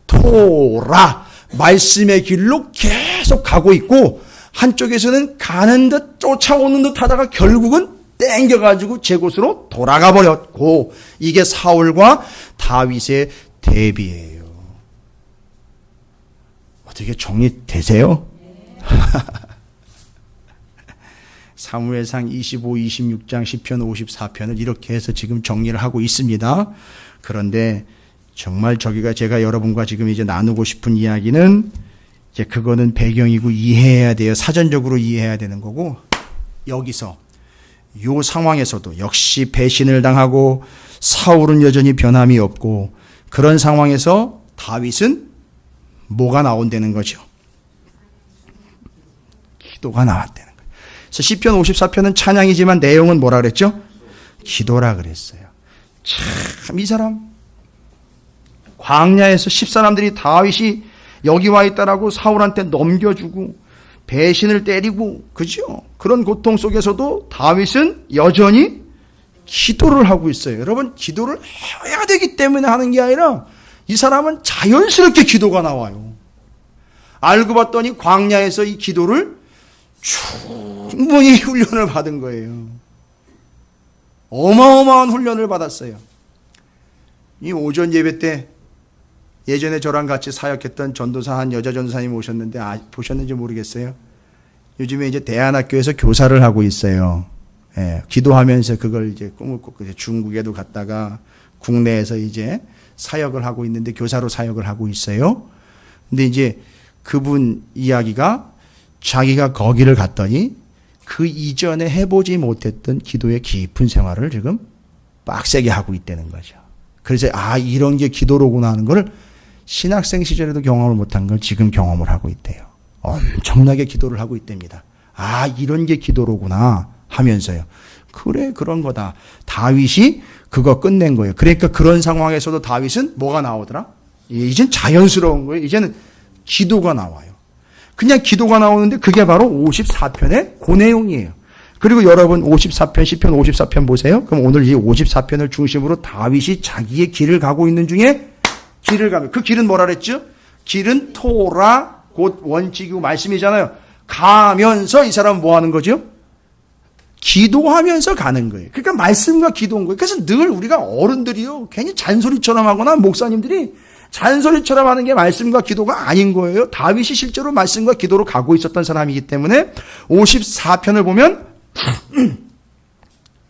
토라, 말씀의 길로 계속 가고 있고, 한쪽에서는 가는 듯 쫓아오는 듯 하다가 결국은 땡겨가지고 제 곳으로 돌아가 버렸고, 이게 사울과 다윗의 대비예요. 어떻게 정리되세요? 사무엘상 25, 26장, 시편 54편을 이렇게 해서 지금 정리를 하고 있습니다. 그런데 정말 저기가 제가 여러분과 지금 이제 나누고 싶은 이야기는 이제 그거는 배경이고 이해해야 돼요. 사전적으로 이해해야 되는 거고, 여기서 요 상황에서도 역시 배신을 당하고 사울은 여전히 변함이 없고, 그런 상황에서 다윗은 뭐가 나온다는 거죠? 기도가 나왔다는 거예요. 그래서 시편 54편은 찬양이지만 내용은 뭐라 그랬죠? 기도라 그랬어요. 참 이 사람 광야에서 10사람들이 다윗이 여기 와 있다라고 사울한테 넘겨주고 배신을 때리고, 그죠? 그런 고통 속에서도 다윗은 여전히 기도를 하고 있어요. 여러분, 기도를 해야 되기 때문에 하는 게 아니라 이 사람은 자연스럽게 기도가 나와요. 알고 봤더니 광야에서 이 기도를 충분히 훈련을 받은 거예요. 어마어마한 훈련을 받았어요. 이 오전 예배 때 예전에 저랑 같이 사역했던 전도사, 한 여자 전도사님 오셨는데, 보셨는지 모르겠어요. 요즘에 이제 대안학교에서 교사를 하고 있어요. 예, 기도하면서 그걸 이제 꿈을 꿨고, 중국에도 갔다가 국내에서 이제 사역을 하고 있는데, 교사로 사역을 하고 있어요. 근데 이제 그분 이야기가 자기가 거기를 갔더니 그 이전에 해보지 못했던 기도의 깊은 생활을 지금 빡세게 하고 있다는 거죠. 그래서 이런 게 기도로구나 하는 걸 신학생 시절에도 경험을 못한 걸 지금 경험을 하고 있대요. 엄청나게 기도를 하고 있답니다. 이런 게 기도로구나 하면서요. 그래, 그런 거다. 다윗이 그거 끝낸 거예요. 그러니까 그런 상황에서도 다윗은 뭐가 나오더라? 이젠 자연스러운 거예요. 이제는 기도가 나와요. 그냥 기도가 나오는데 그게 바로 54편의 그 내용이에요. 그리고 여러분 54편, 시편 54편 보세요. 그럼 오늘 이 54편을 중심으로 다윗이 자기의 길을 가고 있는 중에 길을 가면, 그 길은 뭐라 그랬죠? 길은 토라, 곧 원칙이고 말씀이잖아요. 가면서 이 사람은 뭐 하는 거죠? 기도하면서 가는 거예요. 그러니까 말씀과 기도인 거예요. 그래서 늘 우리가 어른들이요, 괜히 잔소리처럼 하거나 목사님들이 잔소리처럼 하는 게 말씀과 기도가 아닌 거예요. 다윗이 실제로 말씀과 기도로 가고 있었던 사람이기 때문에 54편을 보면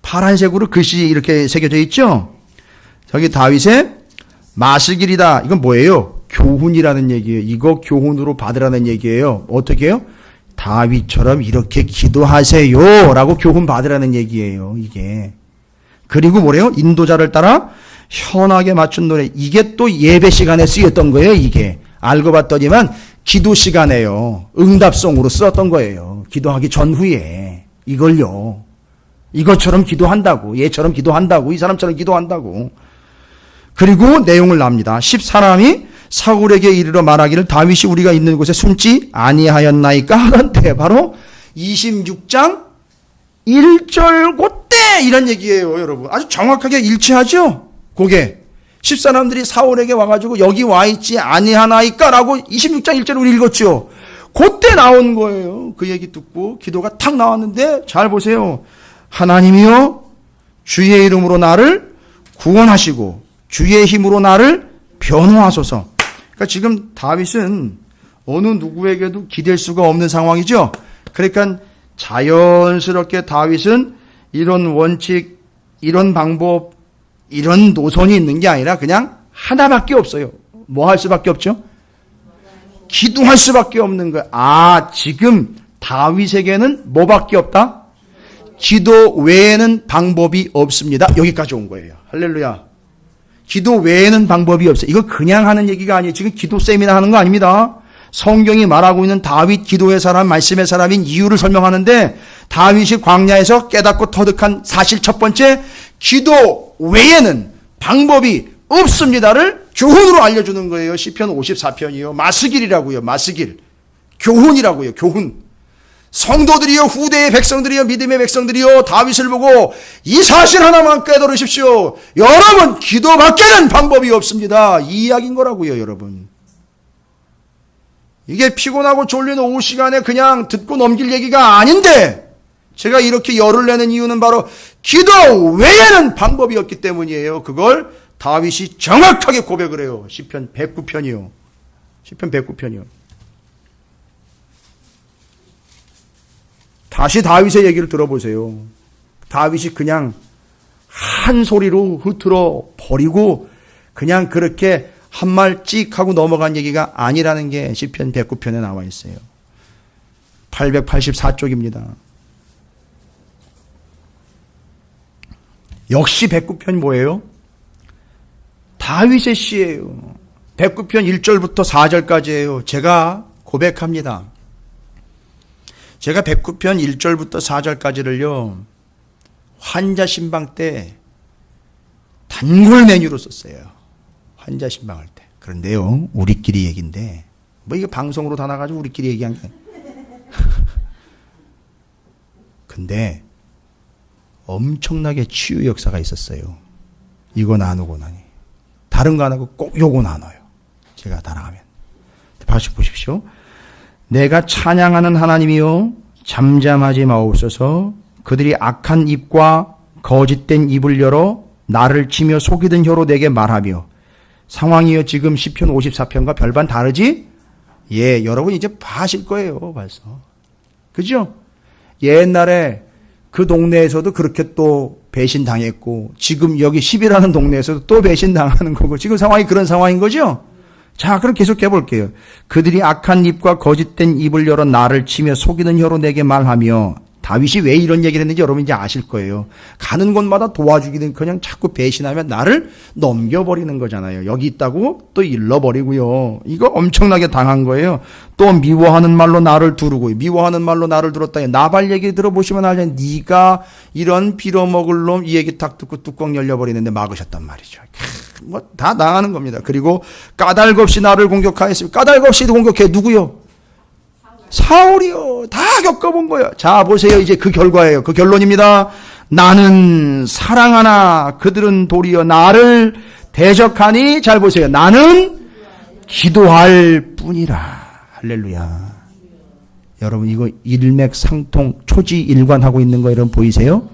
파란색으로 글씨 이렇게 새겨져 있죠. 저기 다윗의 마시길이다. 이건 뭐예요? 교훈이라는 얘기예요. 이거 교훈으로 받으라는 얘기예요. 어떻게 해요? 다윗처럼 이렇게 기도하세요 라고 교훈 받으라는 얘기예요. 이게. 그리고 뭐래요? 인도자를 따라 현하게 맞춘 노래. 이게 또 예배 시간에 쓰였던 거예요. 이게 알고 봤더니만 기도 시간에요, 응답송으로 썼던 거예요. 기도하기 전후에 이걸요, 이것처럼 기도한다고, 얘처럼 기도한다고, 이 사람처럼 기도한다고. 그리고 내용을 납니다. 10사람이 사울에게 이르러 말하기를 다윗이 우리가 있는 곳에 숨지 아니하였나이까 하던데, 바로 26장 1절 그때 이런 얘기예요. 여러분 아주 정확하게 일치하죠. 그게 10사람들이 사울에게 와가지고 여기 와있지 아니하나이까 라고 26장 1절을 우리 읽었죠. 그때 나온 거예요. 그 얘기 듣고 기도가 탁 나왔는데, 잘 보세요. 하나님이여 주의 이름으로 나를 구원하시고 주의 힘으로 나를 변호하소서. 그러니까 지금 다윗은 어느 누구에게도 기댈 수가 없는 상황이죠. 그러니까 자연스럽게 다윗은 이런 원칙, 이런 방법, 이런 노선이 있는 게 아니라 그냥 하나밖에 없어요. 뭐 할 수밖에 없죠? 기도할 수밖에 없는 거예요. 지금 다윗에게는 뭐밖에 없다? 기도 외에는 방법이 없습니다. 여기까지 온 거예요. 할렐루야. 기도 외에는 방법이 없어요. 이거 그냥 하는 얘기가 아니에요. 지금 기도 세미나 하는 거 아닙니다. 성경이 말하고 있는 다윗 기도의 사람, 말씀의 사람인 이유를 설명하는데 다윗이 광야에서 깨닫고 터득한 사실 첫 번째, 기도 외에는 방법이 없습니다를 교훈으로 알려주는 거예요. 시편 54편이요. 마스길이라고요. 마스길. 교훈이라고요. 교훈. 성도들이요, 후대의 백성들이요, 믿음의 백성들이요, 다윗을 보고 이 사실 하나만 깨달으십시오. 여러분, 기도밖에는 방법이 없습니다. 이 이야기인 거라고요, 여러분. 이게 피곤하고 졸린 오후 시간에 그냥 듣고 넘길 얘기가 아닌데, 제가 이렇게 열을 내는 이유는 바로 기도 외에는 방법이 없기 때문이에요. 그걸 다윗이 정확하게 고백을 해요. 시편 109편이요. 시편 109편이요. 다시 다윗의 얘기를 들어보세요. 다윗이 그냥 한 소리로 흐트러 버리고 그냥 그렇게 한 말 찍 하고 넘어간 얘기가 아니라는 게 시편 109편에 나와 있어요. 884쪽입니다. 역시 109편 뭐예요? 다윗의 시예요. 109편 1절부터 4절까지예요. 제가 고백합니다. 제가 109편 1절부터 4절까지를요, 환자 신방 때 단골 메뉴로 썼어요. 환자 신방할 때. 그런데요, 우리끼리 얘기인데, 뭐 이게 방송으로 다 나가지고 우리끼리 얘기한 게. 근데 엄청나게 치유 역사가 있었어요. 이거 나누고 나니. 다른 거 안 하고 꼭 요거 나눠요. 제가 다 나가면. 다시 보십시오. 내가 찬양하는 하나님이요, 잠잠하지 마옵소서. 그들이 악한 입과 거짓된 입을 열어 나를 치며 속이던 혀로 내게 말하며. 상황이요, 지금 시편 54편과 별반 다르지? 예, 여러분 이제 봐실 거예요, 벌써. 그죠? 옛날에 그 동네에서도 그렇게 또 배신당했고, 지금 여기 10이라는 동네에서도 또 배신당하는 거고, 지금 상황이 그런 상황인 거죠? 자, 그럼 계속 해볼게요. 그들이 악한 입과 거짓된 입을 열어 나를 치며 속이는 혀로 내게 말하며. 다윗이 왜 이런 얘기를 했는지 여러분 이제 아실 거예요. 가는 곳마다 도와주기는 그냥 자꾸 배신하면 나를 넘겨버리는 거잖아요. 여기 있다고 또 일러버리고요. 이거 엄청나게 당한 거예요. 또 미워하는 말로 나를 두르고, 미워하는 말로 나를 들었다. 나발 얘기 들어보시면 알잖아요. 네가 이런 빌어먹을 놈, 이 얘기 딱 듣고 뚜껑 열려버리는데 막으셨단 말이죠. 뭐 다 당하는 겁니다. 그리고 까닭 없이 나를 공격하였습니다. 까닭 없이 공격해. 누구요? 사울이요. 다 겪어본 거예요. 자, 보세요. 이제 그 결과예요. 그 결론입니다. 나는 사랑하나 그들은 도리어 나를 대적하니. 잘 보세요. 나는 기도할 뿐이라. 할렐루야. 여러분 이거 일맥상통 초지일관하고 있는 거 여러분 보이세요?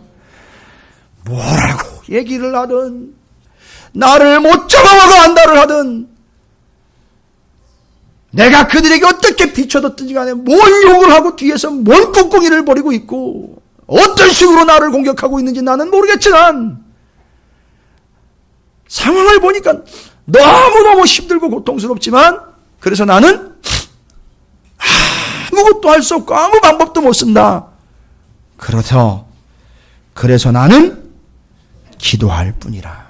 뭐라고 얘기를 하든, 나를 못 잡아먹어 한다를 하든, 내가 그들에게 어떻게 비춰뒀든지 간에 뭘 욕을 하고 뒤에서 뭔 꿍꿍이를 벌이고 있고 어떤 식으로 나를 공격하고 있는지 나는 모르겠지만, 상황을 보니까 너무너무 힘들고 고통스럽지만, 그래서 나는 아무것도 할 수 없고 아무 방법도 못 쓴다. 그래서 나는 기도할 뿐이라.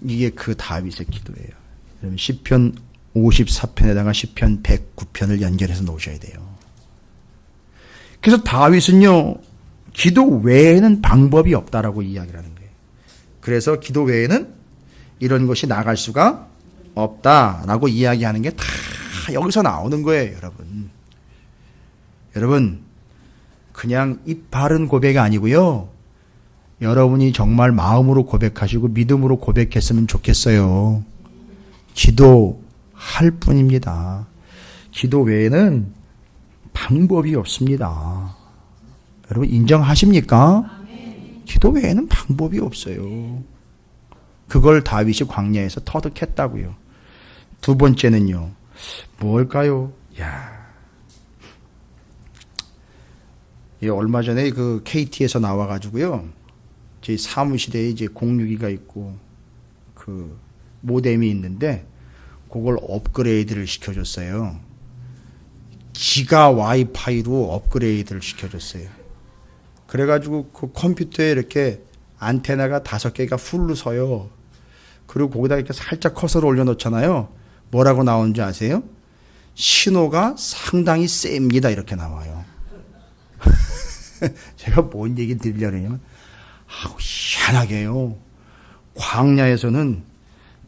이게 그 다윗의 기도예요. 시편 54편에다가 시편 109편을 연결해서 놓으셔야 돼요. 그래서 다윗은요, 기도 외에는 방법이 없다라고 이야기를 하는 거예요. 그래서 기도 외에는 이런 것이 나갈 수가 없다라고 이야기하는 게 다 여기서 나오는 거예요, 여러분. 여러분, 그냥 입 바른 고백이 아니고요, 여러분이 정말 마음으로 고백하시고 믿음으로 고백했으면 좋겠어요. 기도할 뿐입니다. 기도 외에는 방법이 없습니다. 여러분 인정하십니까? 기도 외에는 방법이 없어요. 그걸 다윗이 광야에서 터득했다고요. 두 번째는요, 뭘까요? 얼마 전에 그 KT에서 나와가지고요, 저희 사무실에 이제 062가 있고 그 모뎀이 있는데 그걸 업그레이드를 시켜줬어요. 기가 와이파이로 업그레이드를 시켜줬어요. 그래가지고 그 컴퓨터에 이렇게 안테나가 5개가 풀로 서요. 그리고 거기다 이렇게 살짝 커서를 올려놓잖아요. 뭐라고 나오는지 아세요? 신호가 상당히 셉니다. 이렇게 나와요. 제가 뭔 얘기 드리려냐면, 희한하게요. 광야에서는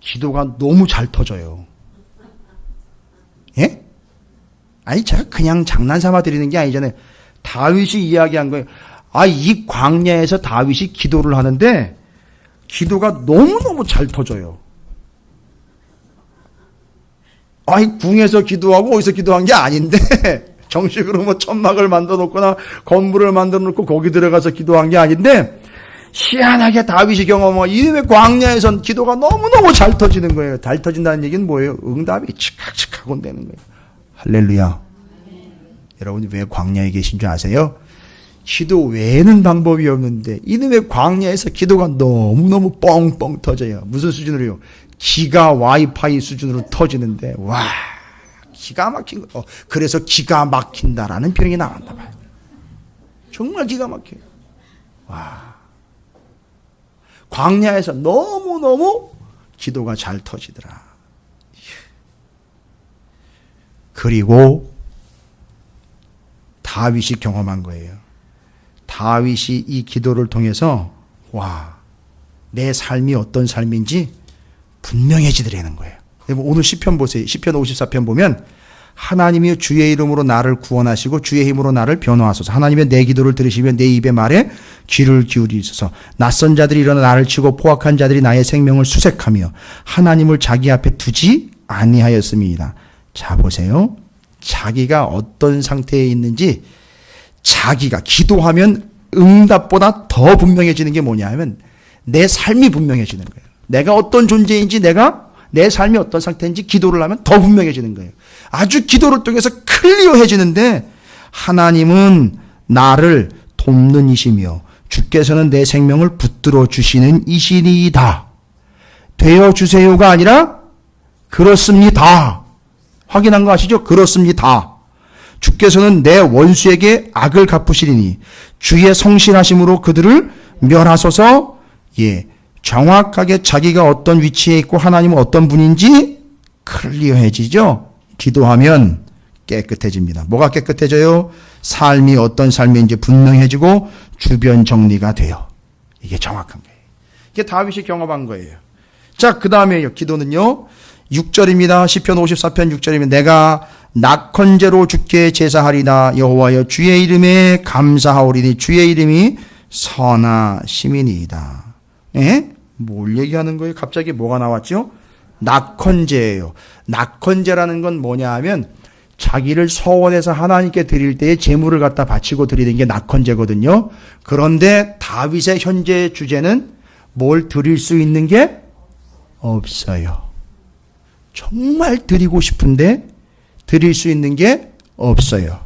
기도가 너무 잘 터져요. 예? 아니, 제가 그냥 장난삼아 드리는 게 아니잖아요. 다윗이 이야기한 거예요. 이 광야에서 다윗이 기도를 하는데, 기도가 너무너무 잘 터져요. 궁에서 기도하고 어디서 기도한 게 아닌데, 정식으로 뭐 천막을 만들어 놓거나 건물을 만들어 놓고 거기 들어가서 기도한 게 아닌데, 희한하게 다윗이 경험한 이름의 광야에선 기도가 너무너무 잘 터지는 거예요. 잘 터진다는 얘기는 뭐예요? 응답이 칙칙하고 되는 거예요. 할렐루야. 여러분이 왜 광야에 계신 줄 아세요? 기도 외에는 방법이 없는데 이놈의 광야에서 기도가 너무너무 뻥뻥 터져요. 무슨 수준으로요? 기가 와이파이 수준으로 터지는데 와, 기가 막힌 거. 그래서 기가 막힌다라는 표현이 나왔나 봐요. 정말 기가 막혀요. 와, 광야에서 너무너무 기도가 잘 터지더라. 그리고 다윗이 경험한 거예요. 다윗이 이 기도를 통해서 와, 내 삶이 어떤 삶인지 분명해지더라는 거예요. 오늘 시편 보세요. 시편 54편 보면 하나님이 주의 이름으로 나를 구원하시고 주의 힘으로 나를 변호하소서. 하나님의 내 기도를 들으시며 내 입의 말에 귀를 기울이소서. 낯선 자들이 일어나 나를 치고 포악한 자들이 나의 생명을 수색하며 하나님을 자기 앞에 두지 아니하였음이니이다. 자, 보세요. 자기가 어떤 상태에 있는지 자기가 기도하면 응답보다 더 분명해지는 게 뭐냐 하면 내 삶이 분명해지는 거예요. 내가 어떤 존재인지 내 삶이 어떤 상태인지 기도를 하면 더 분명해지는 거예요. 아주 기도를 통해서 클리어해지는데 하나님은 나를 돕는 이시며 주께서는 내 생명을 붙들어 주시는 이시니이다. 되어주세요가 아니라 그렇습니다. 확인한 거 아시죠? 그렇습니다. 주께서는 내 원수에게 악을 갚으시리니 주의 성실하심으로 그들을 멸하소서. 예, 정확하게 자기가 어떤 위치에 있고 하나님은 어떤 분인지 클리어해지죠. 기도하면 깨끗해집니다. 뭐가 깨끗해져요? 삶이 어떤 삶인지 분명해지고 주변 정리가 돼요. 이게 정확한 거예요. 이게 다윗이 경험한 거예요. 자, 그 다음에 기도는요. 6절입니다. 시편 54편 6절이면 내가 낙헌제로 주께 제사하리다. 여호와여 주의 이름에 감사하오리니 주의 이름이 선하심이니이다. 예? 뭘 얘기하는 거예요? 갑자기 뭐가 나왔죠? 낙헌제예요. 낙헌제라는 건 뭐냐 하면 자기를 서원해서 하나님께 드릴 때에 제물을 갖다 바치고 드리는 게 낙헌제거든요. 그런데 다윗의 현재 주제는 뭘 드릴 수 있는 게 없어요. 정말 드리고 싶은데 드릴 수 있는 게 없어요.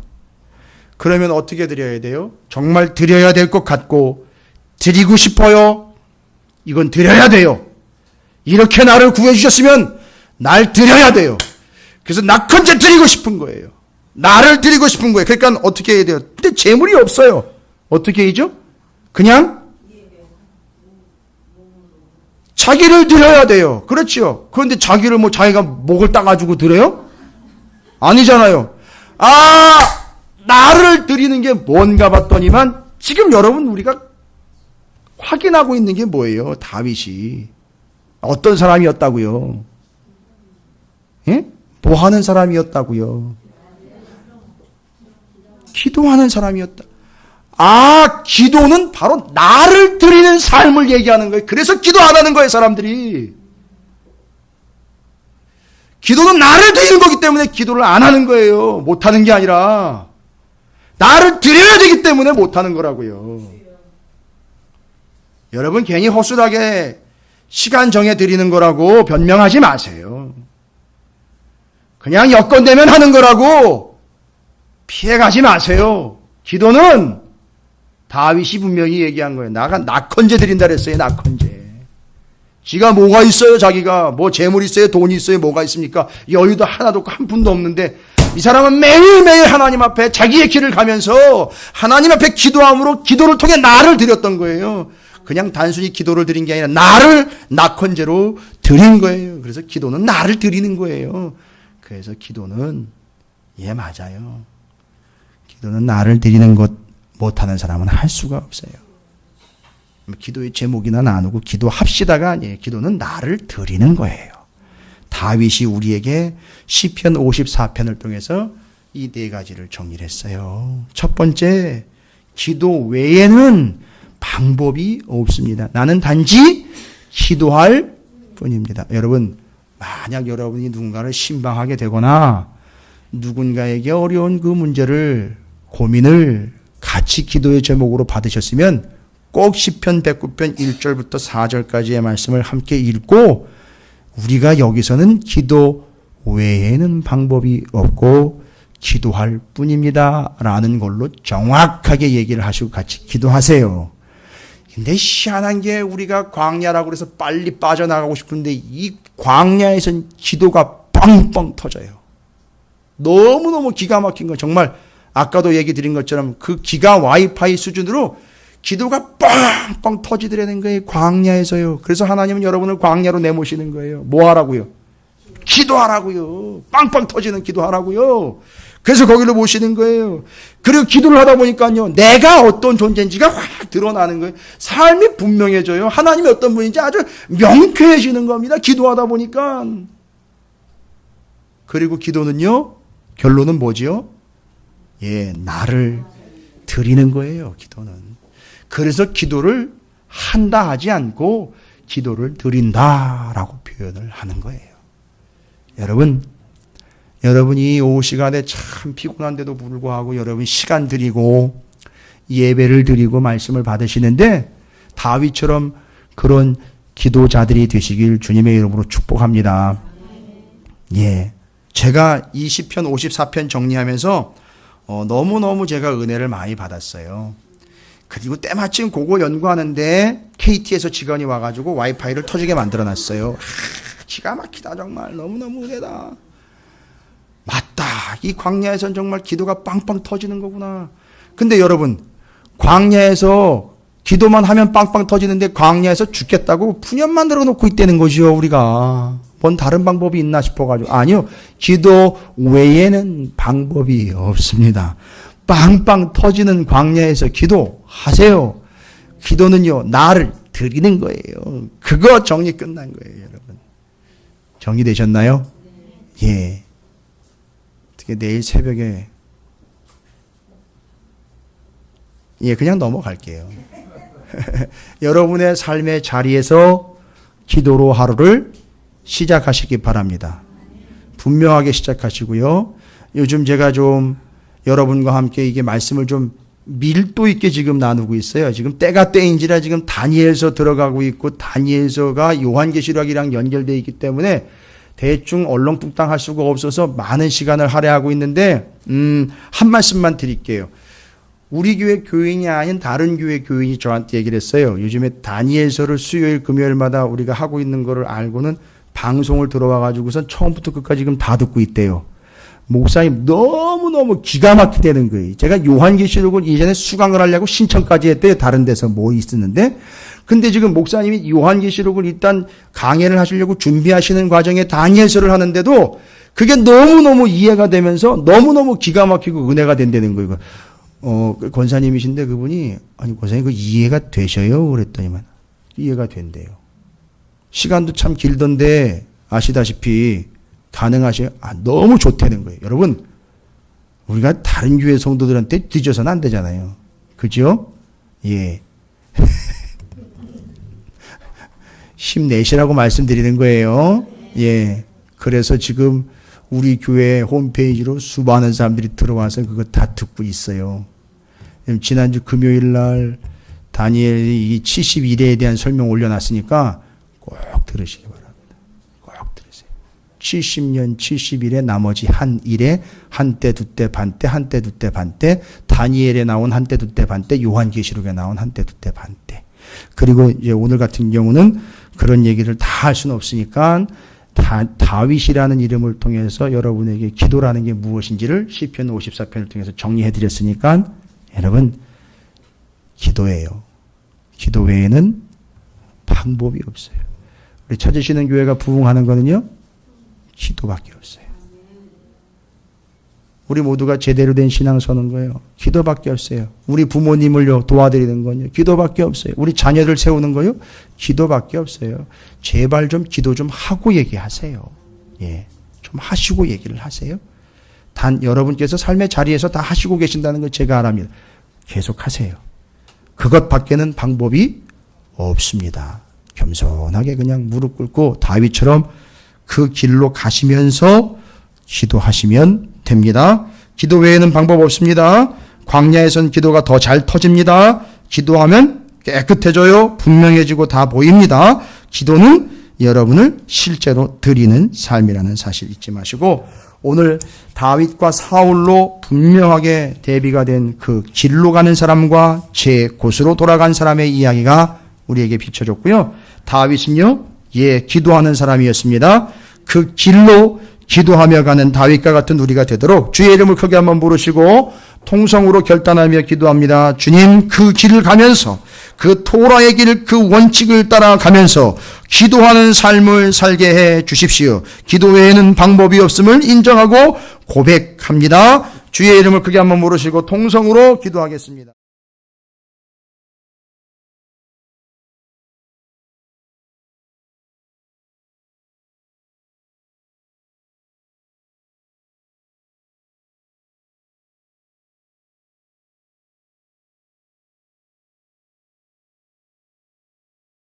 그러면 어떻게 드려야 돼요? 정말 드려야 될 것 같고 드리고 싶어요. 이건 드려야 돼요. 이렇게 나를 구해주셨으면 날 드려야 돼요. 그래서 낙헌제 드리고 싶은 거예요. 나를 드리고 싶은 거예요. 그러니까 어떻게 해야 돼요? 근데 재물이 없어요. 어떻게 해야죠? 그냥 자기를 드려야 돼요. 그렇죠. 그런데 자기를 자기가 목을 따가지고 드려요? 아니잖아요. 나를 드리는 게 뭔가 봤더니만 지금 여러분 우리가 확인하고 있는 게 뭐예요? 다윗이 어떤 사람이었다고요? 예? 뭐 하는 사람이었다고요? 기도하는 사람이었다. 기도는 바로 나를 드리는 삶을 얘기하는 거예요. 그래서 기도 안 하는 거예요, 사람들이. 기도는 나를 드리는 거기 때문에 기도를 안 하는 거예요. 못 하는 게 아니라 나를 드려야 되기 때문에 못 하는 거라고요. 여러분 괜히 허술하게 시간 정해 드리는 거라고 변명하지 마세요. 그냥 여건 되면 하는 거라고 피해가지 마세요. 기도는 다윗이 분명히 얘기한 거예요. 나가 낙헌제 드린다 그랬어요. 낙헌제. 지가 뭐가 있어요? 자기가 뭐 재물 있어요? 돈이 있어요? 뭐가 있습니까? 여유도 하나도 없고 한 푼도 없는데 이 사람은 매일매일 하나님 앞에 자기의 길을 가면서 하나님 앞에 기도함으로 기도를 통해 나를 드렸던 거예요. 그냥 단순히 기도를 드린 게 아니라 나를 낙헌제로 드린 거예요. 그래서 기도는 나를 드리는 거예요. 그래서 기도는 예, 맞아요. 기도는 나를 드리는 것 못하는 사람은 할 수가 없어요. 기도의 제목이나 나누고 기도합시다가 아니에요. 기도는 나를 드리는 거예요. 다윗이 우리에게 시편 54편을 통해서 이 네 가지를 정리를 했어요. 첫 번째, 기도 외에는 방법이 없습니다. 나는 단지 기도할 뿐입니다. 여러분, 만약 여러분이 누군가를 신방하게 되거나 누군가에게 어려운 그 문제를, 고민을 같이 기도의 제목으로 받으셨으면 꼭 시편 109편 1절부터 4절까지의 말씀을 함께 읽고, 우리가 여기서는 기도 외에는 방법이 없고 기도할 뿐입니다 라는 걸로 정확하게 얘기를 하시고 같이 기도하세요. 근데 희한한 게, 우리가 광야라고 해서 빨리 빠져나가고 싶은데 이 광야에선 기도가 빵빵 터져요. 너무너무 기가 막힌 거, 정말 아까도 얘기 드린 것처럼 그 기가 와이파이 수준으로 기도가 빵빵 터지더라는 거예요. 광야에서요. 그래서 하나님은 여러분을 광야로 내모시는 거예요. 뭐 하라고요? 기도하라고요. 빵빵 터지는 기도하라고요. 그래서 거기로 모시는 거예요. 그리고 기도를 하다 보니까요, 내가 어떤 존재인지가 확 드러나는 거예요. 삶이 분명해져요. 하나님이 어떤 분인지 아주 명쾌해지는 겁니다. 기도하다 보니까. 그리고 기도는요, 결론은 뭐지요? 예, 나를 드리는 거예요, 기도는. 그래서 기도를 한다 하지 않고 기도를 드린다라고 표현을 하는 거예요. 여러분이 오후 시간에 참 피곤한데도 불구하고 여러분 시간 드리고 예배를 드리고 말씀을 받으시는데, 다윗처럼 그런 기도자들이 되시길 주님의 이름으로 축복합니다. 예, 제가 이 시편 54편 정리하면서 너무너무 제가 은혜를 많이 받았어요. 그리고 때마침 그거 연구하는데 KT에서 직원이 와가지고 와이파이를 터지게 만들어놨어요. 기가 막히다. 정말 너무너무 은혜다. 맞다. 이 광야에선 정말 기도가 빵빵 터지는 거구나. 근데 여러분, 광야에서 기도만 하면 빵빵 터지는데 광야에서 죽겠다고 푸념 만들어 놓고 있다는 거죠, 우리가. 뭔 다른 방법이 있나 싶어가지고. 아니요. 기도 외에는 방법이 없습니다. 빵빵 터지는 광야에서 기도하세요. 기도는요, 나를 드리는 거예요. 그거 정리 끝난 거예요, 여러분. 정리되셨나요? 예. 어떻게 내일 새벽에, 예, 그냥 넘어갈게요. 여러분의 삶의 자리에서 기도로 하루를 시작하시기 바랍니다. 분명하게 시작하시고요. 요즘 제가 좀 여러분과 함께 이게 말씀을 좀 밀도 있게 지금 나누고 있어요. 지금 때가 때인지라 지금 다니엘서 들어가고 있고, 다니엘서가 요한계시록이랑 연결되어 있기 때문에 대충 얼렁뚱땅 할 수가 없어서 많은 시간을 할애하고 있는데, 한 말씀만 드릴게요. 우리 교회 교인이 아닌 다른 교회 교인이 저한테 얘기를 했어요. 요즘에 다니엘서를 수요일 금요일마다 우리가 하고 있는 거를 알고는 방송을 들어와가지고선 처음부터 끝까지 지금 다 듣고 있대요. 목사님 너무너무 기가 막히다는 거예요. 제가 요한계시록을 이전에 수강을 하려고 신청까지 했대요. 다른 데서 뭐 있었는데. 근데 지금 목사님이 요한계시록을 일단 강해를 하시려고 준비하시는 과정에 다니엘서를 하는데도 그게 너무너무 이해가 되면서 너무너무 기가 막히고 은혜가 된다는 거예요. 권사님이신데 그분이, 아니 권사님 그 이해가 되셔요? 그랬더니만 이해가 된대요. 시간도 참 길던데 아시다시피 가능하셔요? 너무 좋다는 거예요. 여러분, 우리가 다른 교회 성도들한테 뒤져서는 안 되잖아요. 그죠? 예. 힘내시라고 말씀드리는 거예요. 예. 그래서 지금 우리 교회 홈페이지로 수많은 사람들이 들어와서 그거 다 듣고 있어요. 지난주 금요일 날 다니엘이 이 71회에 대한 설명 올려놨으니까 꼭 들으시기 바랍니다. 꼭 들으세요. 70년 70일에 나머지 한 일에 한때 두때 반때 한때 두때 반때, 다니엘에 나온 한때 두때 반때, 요한계시록에 나온 한때 두때 반때. 그리고 이제 오늘 같은 경우는 그런 얘기를 다 할 수는 없으니까 다윗이라는 이름을 통해서 여러분에게 기도라는 게 무엇인지를 시편 54편을 통해서 정리해 드렸으니까 여러분, 기도예요. 기도 외에는 방법이 없어요. 우리 찾으시는 교회가 부흥하는 거는요, 기도밖에 없어요. 우리 모두가 제대로 된 신앙 서는 거예요. 기도밖에 없어요. 우리 부모님을요 도와드리는 건요 기도밖에 없어요. 우리 자녀들 세우는 거요 기도밖에 없어요. 제발 좀 기도 좀 하고 얘기하세요. 예, 좀 하시고 얘기를 하세요. 단 여러분께서 삶의 자리에서 다 하시고 계신다는 걸 제가 알합니다. 계속 하세요. 그것 밖에는 방법이 없습니다. 겸손하게 그냥 무릎 꿇고 다윗처럼 그 길로 가시면서 기도하시면 됩니다. 기도 외에는 방법 없습니다. 광야에선 기도가 더 잘 터집니다. 기도하면 깨끗해져요. 분명해지고 다 보입니다. 기도는 여러분을 실제로 드리는 삶이라는 사실 잊지 마시고 오늘 다윗과 사울로 분명하게 대비가 된 그 길로 가는 사람과 제 곳으로 돌아간 사람의 이야기가 우리에게 비춰졌고요. 다윗은요, 기도하는 사람이었습니다. 그 길로 기도하며 가는 다윗과 같은 우리가 되도록 주의 이름을 크게 한번 부르시고 통성으로 결단하며 기도합니다. 주님, 그 길을 가면서 그 토라의 길, 그 원칙을 따라가면서 기도하는 삶을 살게 해 주십시오. 기도 외에는 방법이 없음을 인정하고 고백합니다. 주의 이름을 크게 한번 부르시고 통성으로 기도하겠습니다.